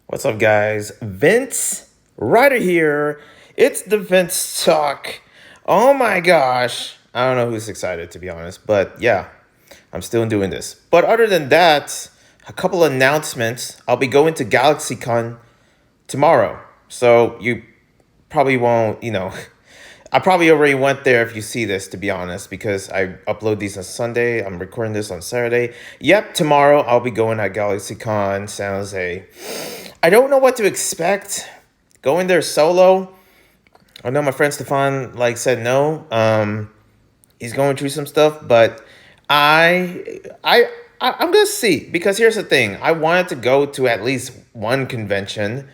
What's up, guys? Vince Ryder here. It's the VinzTalk. Oh my gosh. I don't know who's excited, to be honest, but yeah, I'm still doing this. But other than that, a couple announcements. I'll be going to Galaxycon tomorrow. So you probably won't, I probably already went there if you see this, to be honest, because I upload these on Sunday. I'm recording this on Saturday. Yep, tomorrow I'll be going at Galaxycon San Jose. I don't know what to expect. Going there solo. I know my friend Stefan said no. He's going through some stuff, but I'm gonna see, because here's the thing. I wanted to go to at least one convention,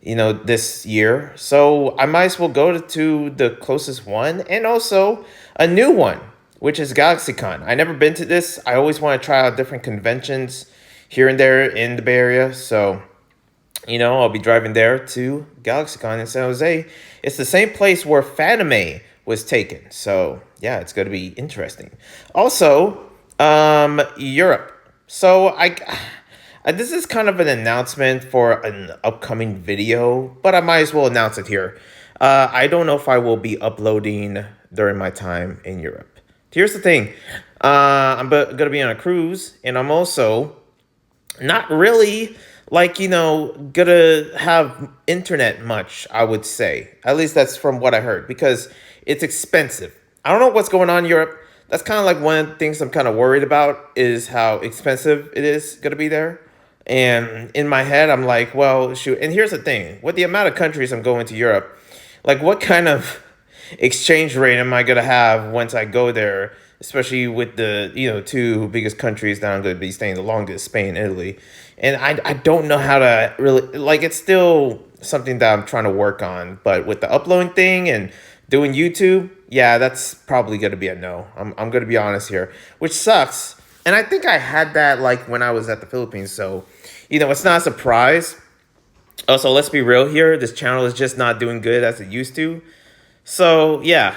this year. So I might as well go to the closest one, and also a new one, which is GalaxyCon. I never been to this. I always want to try out different conventions here and there in the Bay Area. So, I'll be driving there to GalaxyCon in San Jose. It's the same place where Fanime was taken. So yeah, it's going to be interesting. Also, Europe. So this is kind of an announcement for an upcoming video, but I might as well announce it here. I don't know if I will be uploading during my time in Europe. Here's the thing. I'm going to be on a cruise, and I'm also not really gonna have internet much, I would say. At least that's from what I heard, because it's expensive. I don't know what's going on in Europe. That's kind of like one of the things I'm kind of worried about, is how expensive it is gonna be there. And in my head, I'm like, well, shoot. And here's the thing. With the amount of countries I'm going to Europe, what kind of exchange rate am I gonna have once I go there, especially with the two biggest countries that I'm gonna be staying the longest, Spain, Italy. And I don't know how to really, it's still something that I'm trying to work on. But with the uploading thing and doing YouTube, yeah, that's probably gonna be a no. I'm gonna be honest here, which sucks. And I think I had that when I was at the Philippines, so it's not a surprise. Also, let's be real here. This channel is just not doing good as it used to. So yeah,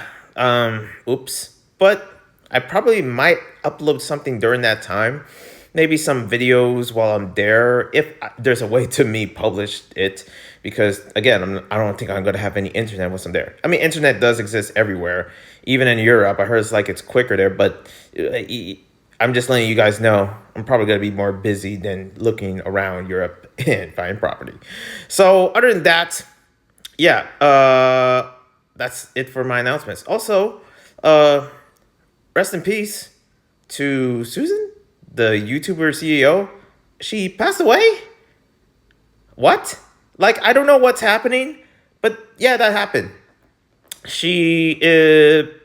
oops. But I probably might upload something during that time. Maybe some videos while I'm there, if there's a way to me publish it. Because again, I don't think I'm gonna have any internet once I'm there. I mean, internet does exist everywhere, even in Europe. I heard it's quicker there, but I'm just letting you guys know I'm probably gonna be more busy than looking around Europe and finding property. So other than that, yeah, that's it for my announcements. Also, rest in peace to Susan, the YouTuber CEO. She passed away? What? I don't know what's happening, but yeah, that happened. She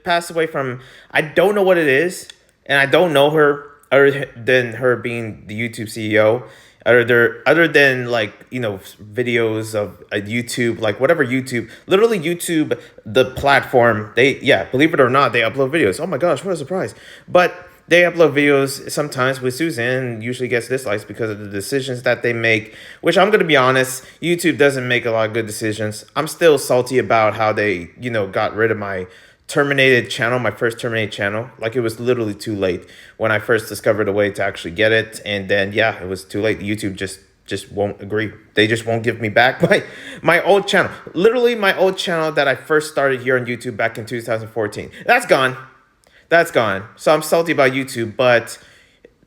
passed away from, I don't know what it is, and I don't know her other than her being the YouTube CEO. Other than videos of YouTube, whatever YouTube, literally YouTube, the platform, believe it or not, they upload videos. Oh my gosh, what a surprise. But they upload videos sometimes with Susan, usually gets dislikes because of the decisions that they make, which I'm going to be honest, YouTube doesn't make a lot of good decisions. I'm still salty about how they, got rid of my terminated channel, my first terminated channel. It was literally too late when I first discovered a way to actually get it. And then, yeah, it was too late. YouTube just won't agree. They just won't give me back my old channel. Literally my old channel that I first started here on YouTube back in 2014. That's gone. That's gone. So I'm salty about YouTube, but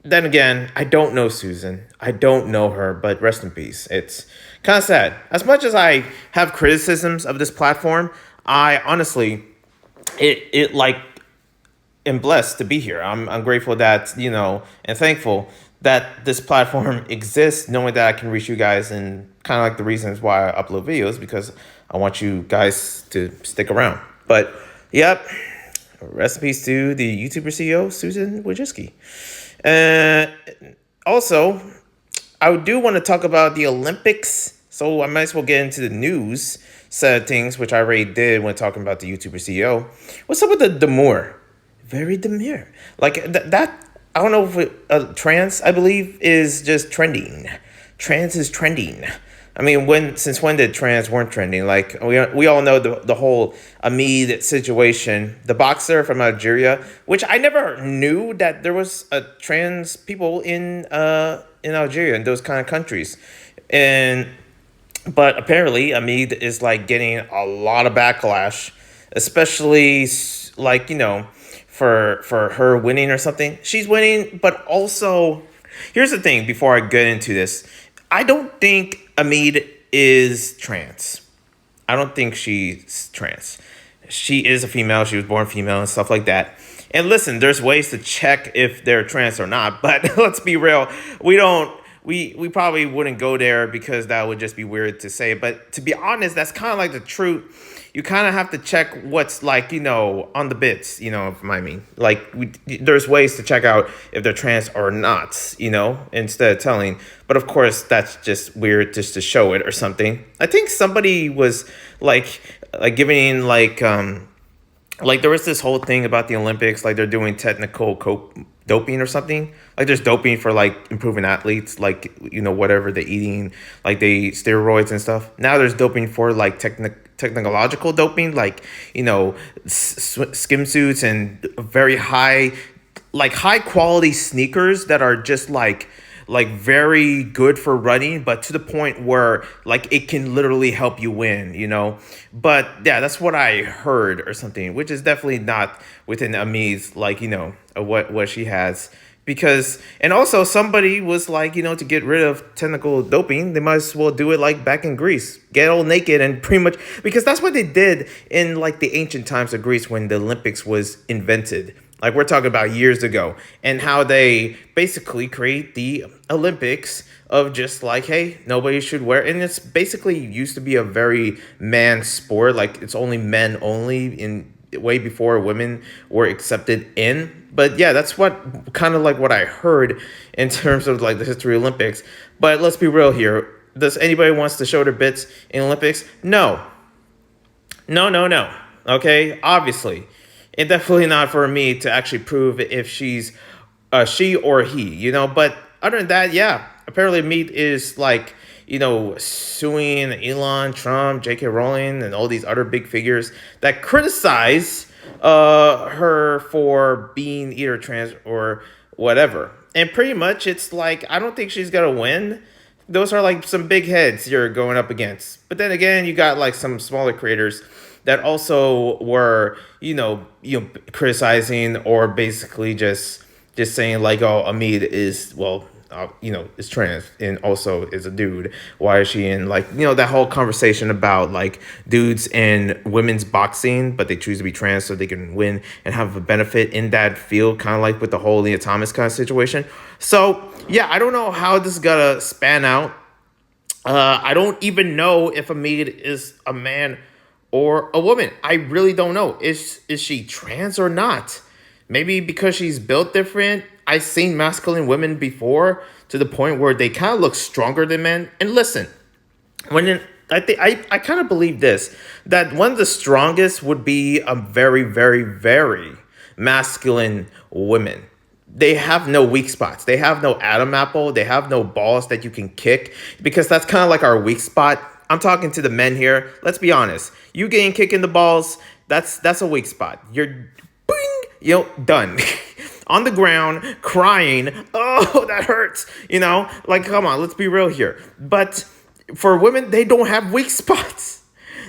then again, I don't know Susan. I don't know her, but rest in peace. It's kind of sad. As much as I have criticisms of this platform, I honestly, am blessed to be here. I'm grateful that, and thankful that this platform exists, knowing that I can reach you guys, and kind of the reasons why I upload videos, because I want you guys to stick around. But yep. Rest in peace to the YouTuber CEO, Susan Wojcicki. Also, I do want to talk about the Olympics, so I might as well get into the news side of things, which I already did when talking about the YouTuber CEO. What's up with the Demure? Very Demure. That, I don't know if trans, I believe, is just trending. Trans is trending. I mean, since when did trans weren't trending? We all know the whole Amid situation, the boxer from Algeria, which I never knew that there was a trans people in Algeria and those kind of countries. And But apparently, Amid is like getting a lot of backlash, especially like for her winning or something. She's winning, but also here's the thing. Before I get into this, I don't think Amid is trans. I don't think she's trans. She is a female. She was born female and stuff like that. And listen, there's ways to check if they're trans or not. But let's be real, we don't. We probably wouldn't go there because that would just be weird to say. But to be honest, that's kind of like the truth. You kind of have to check what's like, on the bits, if I mean. Like, there's ways to check out if they're trans or not, instead of telling. But of course, that's just weird just to show it or something. I think somebody was like giving like there was this whole thing about the Olympics, like they're doing technical doping or something. Like there's doping for like improving athletes, like whatever they're eating, like they steroids and stuff. Now there's doping for like technological doping, like skim suits and very high quality sneakers that are just like very good for running, but to the point where like it can literally help you win. But yeah, that's what I heard or something, which is definitely not within Ami's what she has. Because and also somebody was like, to get rid of technical doping, they might as well do it like back in Greece. Get all naked and pretty much, because that's what they did in like the ancient times of Greece when the Olympics was invented. Like we're talking about years ago, and how they basically create the Olympics of just like, hey, nobody should wear, and it's basically used to be a very man sport. Like it's only men only in way before women were accepted in. But yeah, that's what kind of like what I heard in terms of like the history of Olympics. But let's be real here. Does anybody wants to show their bits in Olympics? No. No. Okay, obviously. And definitely not for me to actually prove if she's she or he, But other than that, yeah, apparently Meat is like, suing Elon, Trump, J.K. Rowling, and all these other big figures that criticize her for being either trans or whatever. And pretty much it's like, I don't think she's going to win. Those are like some big heads you're going up against. But then again, you got like some smaller creators that also were, criticizing or basically just saying like, oh, Amid is, is trans and also is a dude. Why is she in like, that whole conversation about like dudes in women's boxing, but they choose to be trans so they can win and have a benefit in that field, kind of like with the whole Leah Thomas kind of situation. So yeah, I don't know how this is gonna span out. I don't even know if Amid is a man or a woman. I really don't know. Is she trans or not? Maybe because she's built different. I've seen masculine women before to the point where they kind of look stronger than men. And listen, I kind of believe this, that one of the strongest would be a very, very, very masculine women. They have no weak spots. They have no Adam apple. They have no balls that you can kick, because that's kind of like our weak spot. I'm talking to the men here. Let's be honest. You getting kicked in the balls, that's a weak spot. You're done. On the ground, crying. Oh, that hurts. Like, come on, let's be real here. But for women, they don't have weak spots.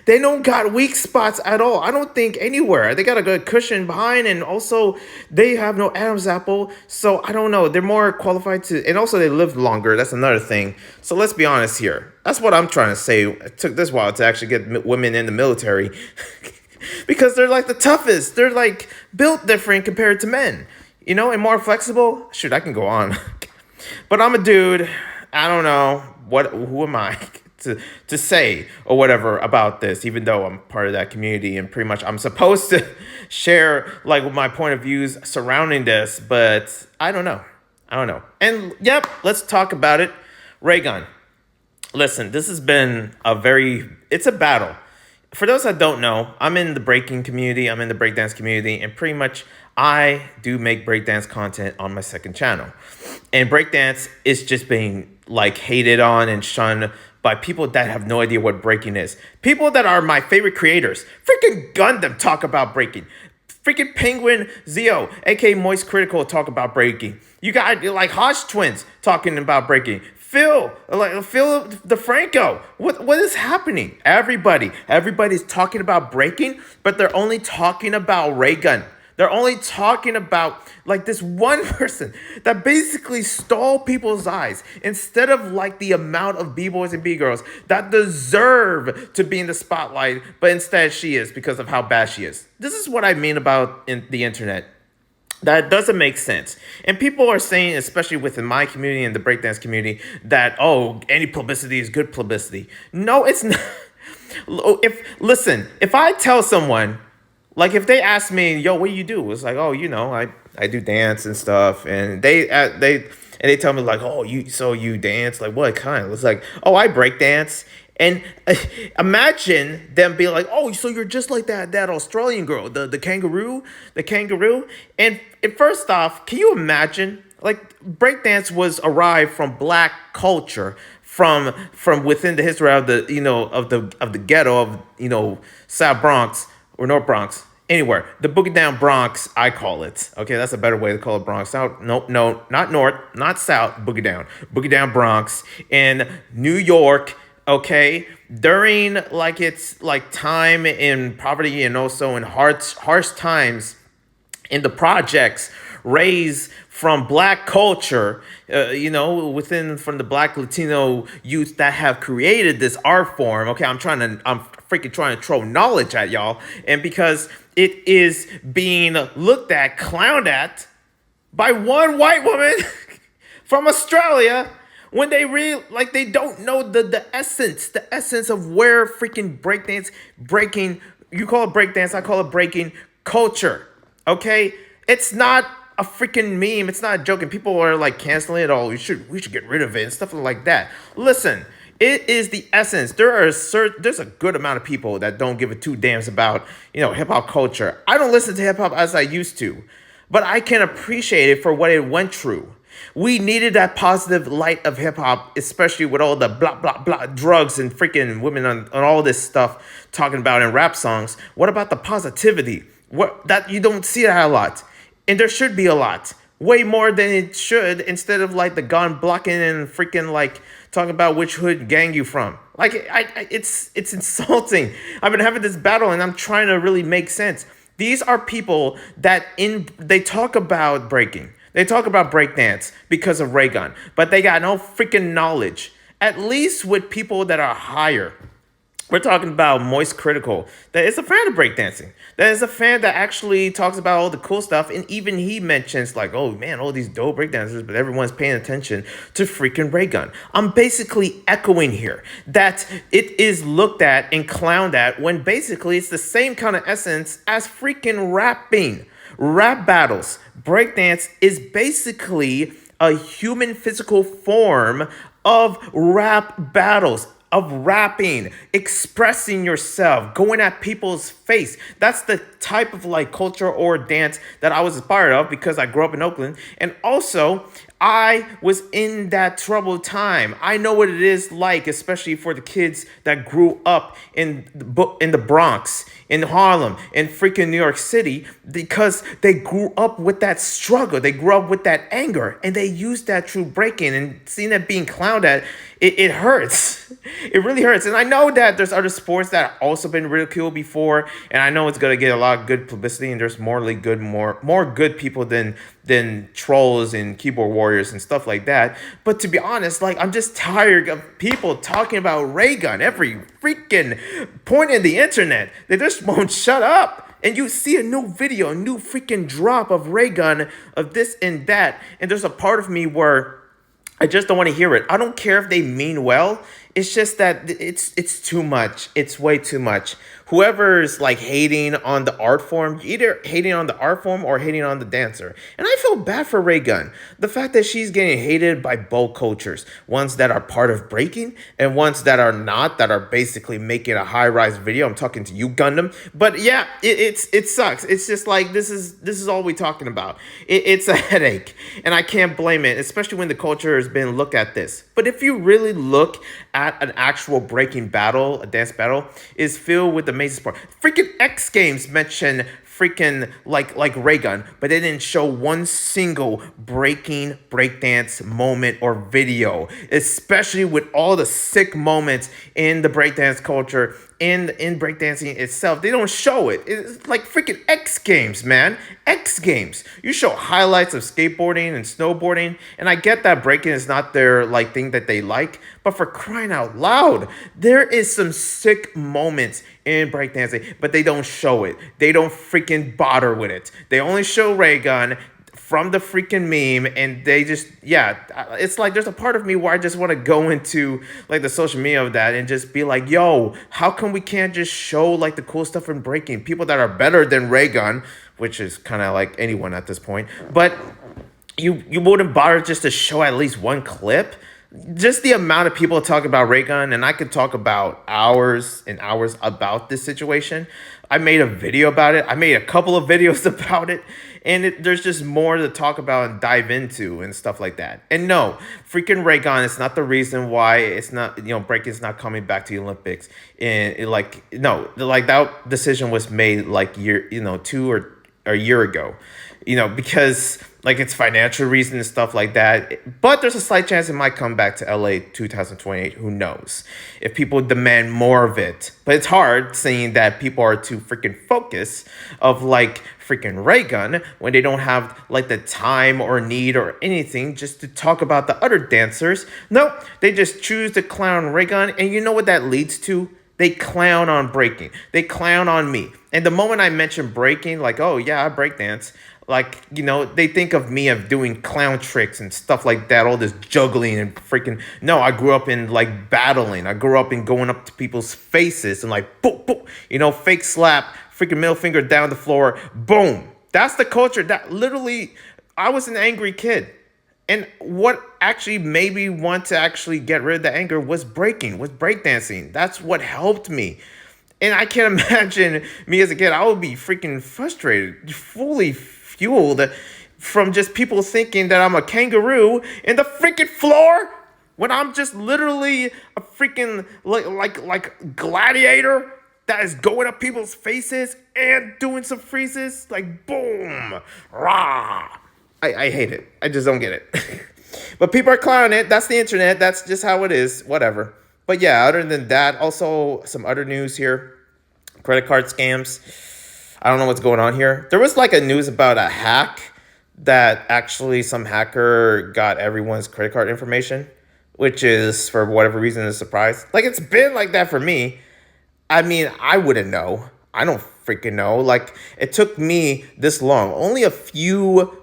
They don't got weak spots at all. I don't think anywhere. They got a good cushion behind, and also they have no Adam's apple. So I don't know. They're more qualified to, and also they live longer. That's another thing. So let's be honest here. That's what I'm trying to say. It took this while to actually get women in the military because they're like the toughest. They're like built different compared to men, and more flexible. Shoot, I can go on, but I'm a dude. I don't know who am I to say or whatever about this, even though I'm part of that community and pretty much I'm supposed to share like my point of views surrounding this, but I don't know. And yep, let's talk about it. Raygun. Listen, this has been it's a battle. For those that don't know, I'm in the breaking community, I'm in the breakdance community, and pretty much I do make breakdance content on my second channel. And breakdance is just being like hated on and shunned by people that have no idea what breaking is. People that are my favorite creators. Freaking Gundam talk about breaking. Freaking Penguin Zio, aka Moist Critical, talk about breaking. You got like Hodge Twins talking about breaking. Phil DeFranco. What is happening? Everybody's talking about breaking, but they're only talking about Raygun. They're only talking about like this one person that basically stole people's eyes instead of like the amount of b-boys and b-girls that deserve to be in the spotlight, but instead she is because of how bad she is. This is what I mean about the internet. That doesn't make sense. And people are saying, especially within my community and the breakdance community, that, oh, any publicity is good publicity. No, it's not. If I tell someone, like if they ask me, yo, what do you do? It's like, oh, I do dance and stuff. And they tell me like, oh, you dance? Like what kind? It's like, oh, I break dance. And imagine them being like, "Oh, so you're just like that Australian girl, the kangaroo, the kangaroo." And first off, can you imagine? Like breakdance was arrived from black culture, from within the history of the ghetto of South Bronx or North Bronx. Anywhere, the boogie down Bronx, I call it. Okay, that's a better way to call it Bronx. South, no, not North, not South, boogie down Bronx in New York. Okay, during like it's like time in poverty and also in harsh times in the projects raised from black culture, within from the black Latino youth that have created this art form. Okay, I'm freaking trying to throw knowledge at y'all, and because it is being looked at, clowned at by one white woman from Australia when they don't know the essence of where freaking breaking, you call it breakdance, I call it breaking culture. Okay? It's not a freaking meme, it's not a joke, and people are like canceling it all. We should get rid of it and stuff like that. Listen, it is the essence. There's a good amount of people that don't give a two damns about, hip hop culture. I don't listen to hip hop as I used to, but I can appreciate it for what it went through. We needed that positive light of hip hop, especially with all the blah, blah, blah drugs and freaking women on all this stuff talking about in rap songs. What about the positivity? That you don't see that a lot. And there should be a lot. Way more than it should, instead of like the gun blocking and freaking like talking about which hood gang you from. Like it's insulting. I've been having this battle and I'm trying to really make sense. These are people that they talk about breaking. They talk about breakdance because of Raygun, but they got no freaking knowledge. At least with people that are higher. We're talking about Moist Critical, that is a fan of breakdancing. That is a fan that actually talks about all the cool stuff, and even he mentions like, oh man, all these dope breakdancers, but everyone's paying attention to freaking Raygun. I'm basically echoing here that it is looked at and clowned at when basically it's the same kind of essence as freaking rapping. Rap battles. Breakdance is basically a human physical form of rap battles, of rapping, expressing yourself, going at people's face. That's the type of like culture or dance that I was inspired of because I grew up in Oakland. And also, I was in that troubled time. I know what it is like, especially for the kids that grew up in the Bronx, in Harlem, in freaking New York City, because they grew up with that struggle. They grew up with that anger, and they used that through breaking, and seeing that being clowned at, it hurts. It really hurts. And I know that there's other sports that have also been ridiculed before, and I know it's going to get a lot of good publicity, and there's more good people than trolls and keyboard warriors and stuff like that. But to be honest, like, I'm just tired of people talking about Raygun every freaking point in the internet. They just won't shut up. And you see a new video, a new freaking drop of Raygun, of this and that, and there's a part of me where I just don't want to hear it. I don't care if they mean well. It's just that it's too much. It's way too much. Whoever's like hating on the art form, either hating on the art form or hating on the dancer. And I feel bad for Raygun. The fact that she's getting hated by both cultures. Ones that are part of breaking and ones that are not, that are basically making a high-rise video. I'm talking to you, Gundam. But yeah, it sucks. It's just like this is all we're talking about. It's a headache. And I can't blame it, especially when the culture has been looked at this. But if you really look at an actual breaking battle, a dance battle, is filled with amazing sport. Freaking X Games mentioned freaking like Raygun, but they didn't show one single breaking breakdance moment or video, especially with all the sick moments in the breakdance culture, in breakdancing itself. They don't show it. It's like freaking X Games, man. X Games. You show highlights of skateboarding and snowboarding, and I get that breaking is not their like thing that they like, but for crying out loud, there is some sick moments in breakdancing, but they don't show it. They don't freaking bother with it. They only show Raygun from the freaking meme, and they just, yeah, it's like there's a part of me where I just want to go into like the social media of that and just be like, yo, how come we can't just show like the cool stuff in breaking, people that are better than Raygun, which is kind of like anyone at this point, but you wouldn't bother just to show at least one clip? Just the amount of people talk about Raygun, and I could talk about hours and hours about this situation. I made a video about it. I made a couple of videos about it, and there's just more to talk about and dive into and stuff like that. And no, freaking Raygun is not the reason why it's not, breaking's not coming back to the Olympics. And that decision was made like 2 or a year ago, because like it's financial reasons and stuff like that. But there's a slight chance it might come back to LA 2028. Who knows? If people demand more of it. But it's hard saying that people are too freaking focused of like freaking Raygun when they don't have like the time or need or anything just to talk about the other dancers. Nope, they just choose to clown Raygun, and you know what that leads to? They clown on breaking. They clown on me. And the moment I mention breaking, like, oh yeah, I breakdance, like, they think of me of doing clown tricks and stuff like that, all this juggling and freaking, no, I grew up in like battling. I grew up in going up to people's faces and like, boom, boom, fake slap, freaking middle finger down the floor, boom. That's the culture that literally, I was an angry kid. And what actually made me want to actually get rid of the anger was breakdancing. That's what helped me. And I can't imagine me as a kid. I would be freaking frustrated, fully fueled from just people thinking that I'm a kangaroo in the freaking floor when I'm just literally a freaking like gladiator that is going up people's faces and doing some freezes. Like, boom, rah. I hate it. I just don't get it. But people are clowning it. That's the internet. That's just how it is. Whatever. But yeah, other than that, also some other news here. Credit card scams. I don't know what's going on here. There was like a news about a hack that actually some hacker got everyone's credit card information, which is for whatever reason a surprise. Like, it's been like that for me. I mean, I wouldn't know. I don't freaking know. Like, it took me this long. Only a few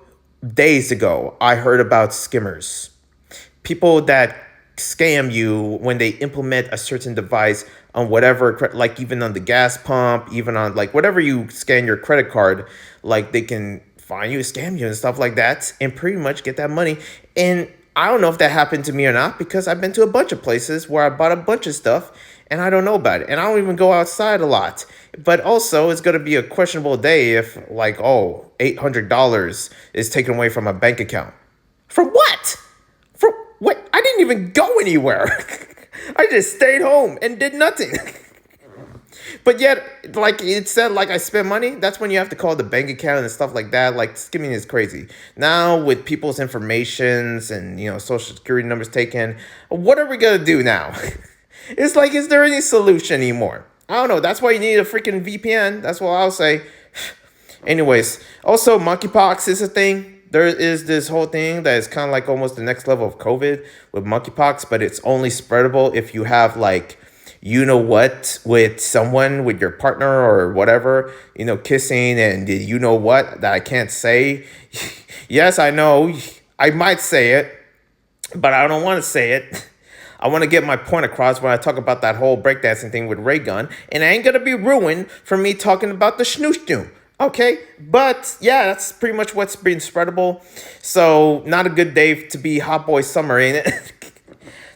days ago, I heard about skimmers. People that scam you when they implement a certain device on whatever, like even on the gas pump, even on like whatever you scan your credit card, like they can find you, scam you and stuff like that and pretty much get that money. And I don't know if that happened to me or not, because I've been to a bunch of places where I bought a bunch of stuff and I don't know about it. And I don't even go outside a lot. But also, it's going to be a questionable day if like, oh, $800 is taken away from a bank account. For what? For what? I didn't even go anywhere. I just stayed home and did nothing. But yet, like it said, like I spent money. That's when you have to call the bank account and stuff like that. Like, skimming is crazy. Now with people's informations and, social security numbers taken, what are we going to do now? It's like, is there any solution anymore? I don't know. That's why you need a freaking VPN. That's what I'll say. Anyways, also monkeypox is a thing. There is this whole thing that is kind of like almost the next level of COVID with monkeypox, but it's only spreadable if you have like, with someone, with your partner or whatever, kissing and what that I can't say. Yes, I know. I might say it, but I don't want to say it. I want to get my point across when I talk about that whole breakdancing thing with Raygun, and it ain't going to be ruined for me talking about the schnoosh. Okay, but yeah, that's pretty much what's been spreadable. So not a good day to be hot boy summer, ain't it?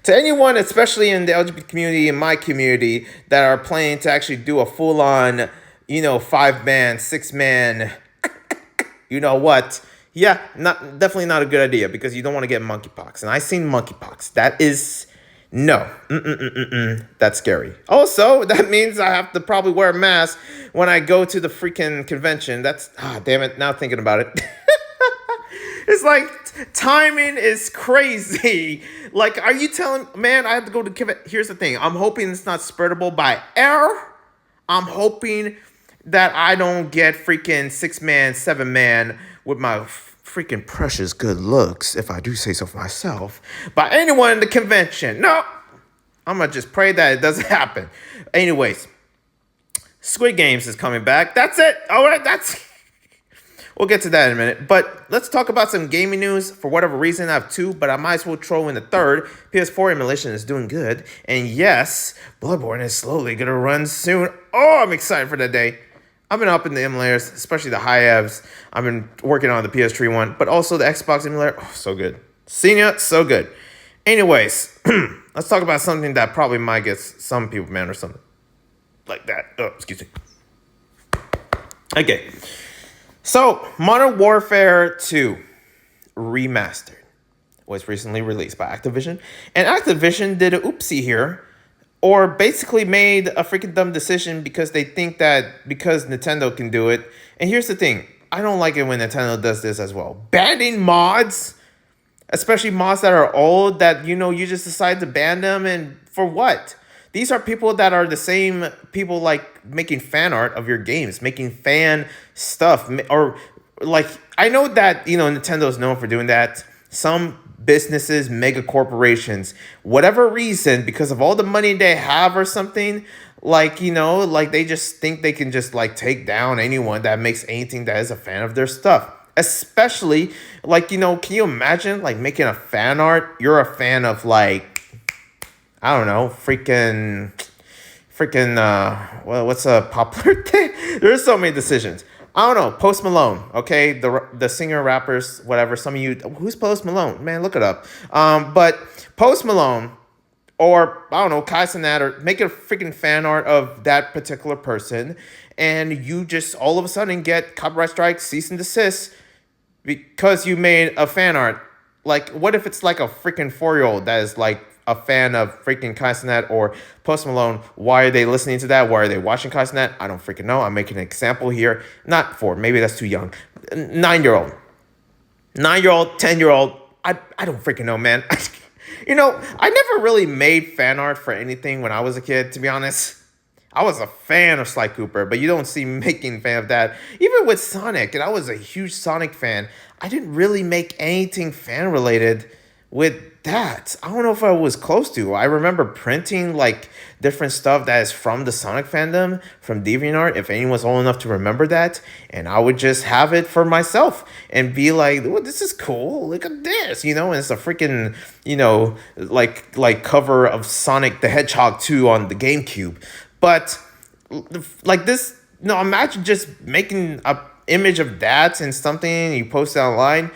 To anyone, especially in the LGBT community, in my community, that are planning to actually do a full-on, 5-man, 6-man, yeah, definitely not a good idea, because you don't want to get monkeypox. And I seen monkeypox. That is No. That's scary. Also, that means I have to probably wear a mask when I go to the freaking convention. That's, damn it, now thinking about it. It's like timing is crazy. Like, are you telling, man, I have to go to convention. Here's the thing. I'm hoping it's not spreadable by air. I'm hoping that I don't get freaking 6-man, 7-man with my freaking precious good looks, if I do say so for myself, by anyone in the convention. No, I'm gonna just pray that it doesn't happen. Anyways, Squid Games is coming back. That's it. All right, we'll get to that in a minute. But let's talk about some gaming news. For whatever reason, I have two, but I might as well throw in the third. PS4 emulation is doing good. And yes, Bloodborne is slowly going to run soon. Oh, I'm excited for that day. I've been up in the emulators, especially the high evs. I've been working on the PS3 one, but also the Xbox emulator. Oh, so good. Senior, so good. Anyways, let's talk about something that probably might get some people mad or something like that. Oh, excuse me. Okay. So, Modern Warfare 2 Remastered was recently released by Activision. And Activision did a oopsie here, or basically made a freaking dumb decision because they think that because Nintendo can do it. And here's the thing. I don't like it when Nintendo does this as well. Banning mods, especially mods that are old, that, you just decide to ban them. And for what? These are people that are the same people like making fan art of your games, making fan stuff. Or like, I know that, Nintendo is known for doing that. Some businesses, mega corporations, whatever reason, because of all the money they have or something, like, like they just think they can just like take down anyone that makes anything that is a fan of their stuff. Especially like, can you imagine like making a fan art? You're a fan of like, I don't know, freaking, well, what's a popular thing? There's so many decisions. I don't know, Post Malone, okay? The singer, rappers, whatever. Some of you, who's Post Malone? Man, look it up. But Post Malone, or I don't know, Kai Cenat, or make a freaking fan art of that particular person, and you just all of a sudden get copyright strike, cease and desist, because you made a fan art. Like, what if it's like a freaking 4-year-old that is like a fan of freaking Kai Cenat or Post Malone? Why are they listening to that? Why are they watching Kai Cenat? I don't freaking know. I'm making an example here. Not 4. Maybe that's too young. 9-year-old. 9-year-old, 10-year-old. I don't freaking know, man. I never really made fan art for anything when I was a kid, to be honest. I was a fan of Sly Cooper, but you don't see me making fan of that. Even with Sonic, and I was a huge Sonic fan, I didn't really make anything fan related with that. I don't know if I was close to. I remember printing like different stuff that is from the Sonic fandom, from DeviantArt, if anyone's old enough to remember that. And I would just have it for myself and be like, oh, this is cool. Look at this, and it's a freaking, like cover of Sonic the Hedgehog 2 on the GameCube. But like this, no, imagine just making a image of that and something and you post it online.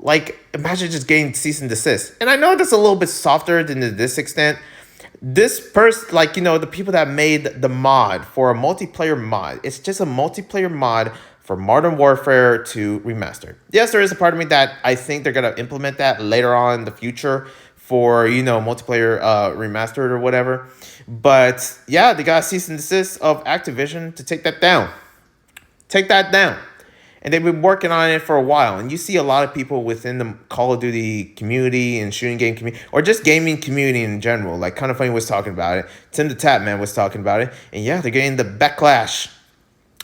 Like, imagine just getting cease and desist. And I know that's a little bit softer than to this extent. This person, like, the people that made the mod for a multiplayer mod, it's just a multiplayer mod for Modern Warfare 2 Remastered. Yes, there is a part of me that I think they're going to implement that later on in the future for, multiplayer remastered or whatever. But yeah, they got a cease and desist of Activision to take that down. Take that down. And they've been working on it for a while. And you see a lot of people within the Call of Duty community and shooting game community, or just gaming community in general. Like, Kind of Funny was talking about it. Tim the Tap Man was talking about it. And yeah, they're getting the backlash.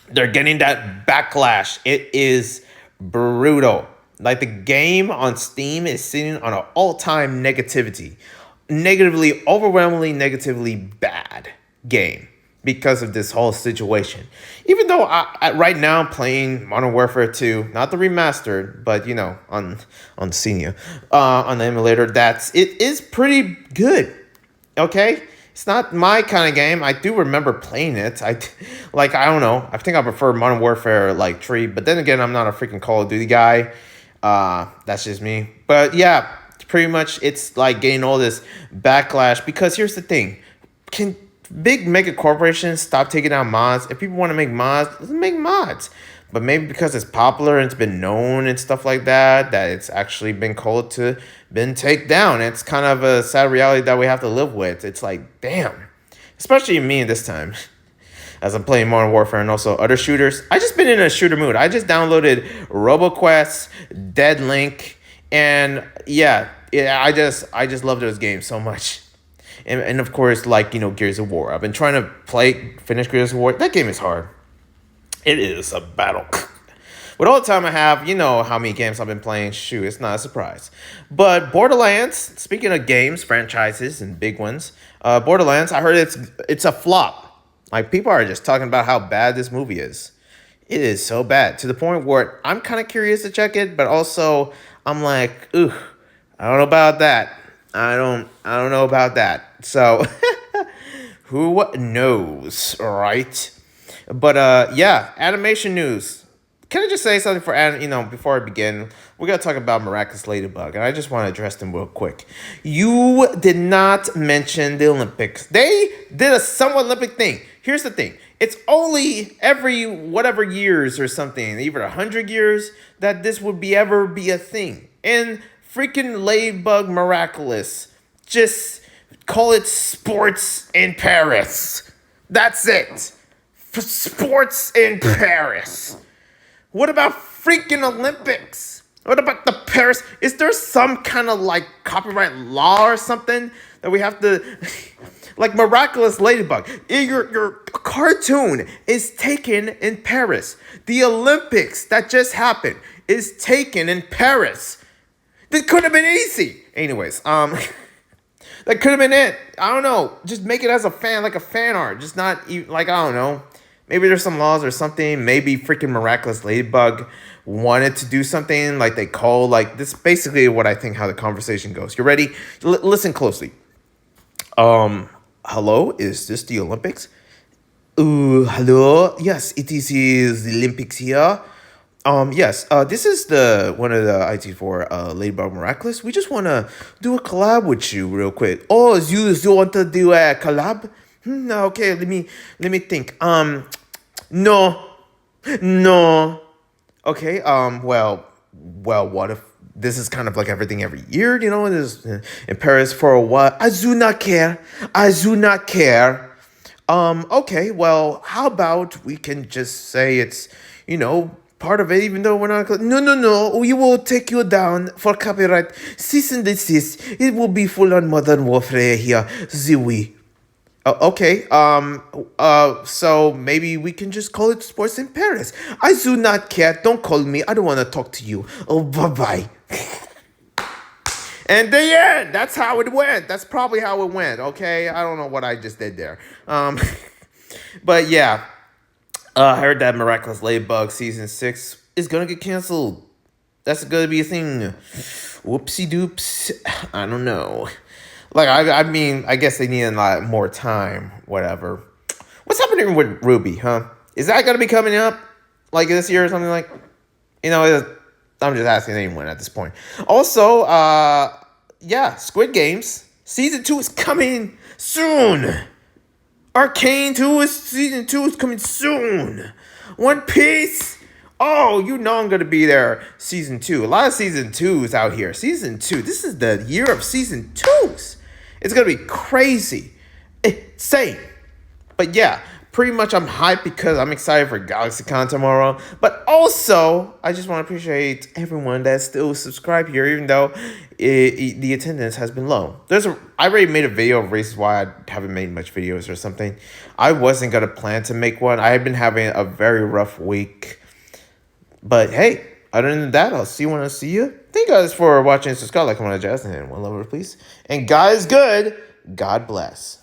They're getting that backlash. It is brutal. Like, the game on Steam is sitting on an all-time negativity. Overwhelmingly negatively bad game because of this whole situation. Even though I right now I'm playing Modern Warfare 2, not the remastered, but on Senior, on the emulator, it is pretty good. Okay? It's not my kind of game. I do remember playing it. I don't know. I think I prefer Modern Warfare 3, but then again, I'm not a freaking Call of Duty guy. That's just me. But yeah, pretty much it's like getting all this backlash because here's the thing. big mega corporations stop taking out mods. If people want to make mods, let's make mods. But maybe because it's popular and it's been known and stuff like that, that it's actually been called to been taken down. It's kind of a sad reality that we have to live with. It's like, damn. Especially me this time. As I'm playing Modern Warfare and also other shooters. I just been in a shooter mood. I just downloaded RoboQuest, Dead Link, and yeah, I just love those games so much. And of course, like, Gears of War. I've been trying to finish Gears of War. That game is hard. It is a battle. With all the time I have, you know how many games I've been playing. Shoot, it's not a surprise. But Borderlands, speaking of games, franchises, and big ones, Borderlands, I heard it's a flop. Like, people are just talking about how bad this movie is. It is so bad, to the point where I'm kind of curious to check it, but also I'm like, ooh, I don't know about that. I don't know about that. So, who knows, right? But yeah, animation news. Can I just say something before I begin? We're gonna talk about Miraculous Ladybug, and I just want to address them real quick. You did not mention the Olympics. They did a somewhat Olympic thing. Here's the thing: it's only every whatever years or something, either 100 years, that this would ever be a thing. And freaking Ladybug Miraculous, just call it sports in Paris. That's it. For sports in Paris. What about freaking Olympics? What about the Paris? Is there some kind of like copyright law or something that we have to, like Miraculous Ladybug? Your cartoon is taken in Paris. The Olympics that just happened is taken in Paris. That could have been easy. Anyways, that could have been it. I don't know. Just make it as a fan, like a fan art. Just not like, I don't know. Maybe there's some laws or something. Maybe freaking Miraculous Ladybug wanted to do something like they call, like, this is basically what I think how the conversation goes. You ready? Listen closely. Hello? Is this the Olympics? Hello? Yes, it is the Olympics here. Yes, this is one of the IT for Ladybug Miraculous. We just want to do a collab with you real quick. Oh, you want to do a collab? Okay, let me think. No. Okay, well, what if this is kind of like everything every year, this in Paris for a while. I do not care. Okay, well, how about we can just say it's, part of it, even though we're not. No. We will take you down for copyright. Cease and desist. It will be full on Modern Warfare here. Ziwi. Okay. So maybe we can just call it Sports in Paris. I do not care. Don't call me. I don't want to talk to you. Oh, bye. And the end. That's how it went. That's probably how it went. Okay. I don't know what I just did there. But yeah. I heard that Miraculous Ladybug Season 6 is going to get canceled. That's going to be a thing. Whoopsie doops. I don't know. Like, I mean, I guess they need a lot more time. Whatever. What's happening with Ruby, huh? Is that going to be coming up? Like, this year or something like? I'm just asking anyone at this point. Also, yeah, Squid Games. Season 2 is coming soon. Arcane Season 2 is coming soon. One Piece. Oh, I'm going to be there. Season 2. A lot of Season 2s out here. Season 2. This is the year of Season 2s. It's going to be crazy. Insane. But yeah, pretty much I'm hyped because I'm excited for Galaxycon tomorrow. But also, I just want to appreciate everyone that's still subscribed here, even though the attendance has been low. I already made a video of reasons why I haven't made much videos or something. I wasn't going to plan to make one. I have been having a very rough week. But hey, other than that, I'll see you when I see you. Thank you guys for watching. Subscribe, like, comment, and one lover, please. And guys, good. God bless.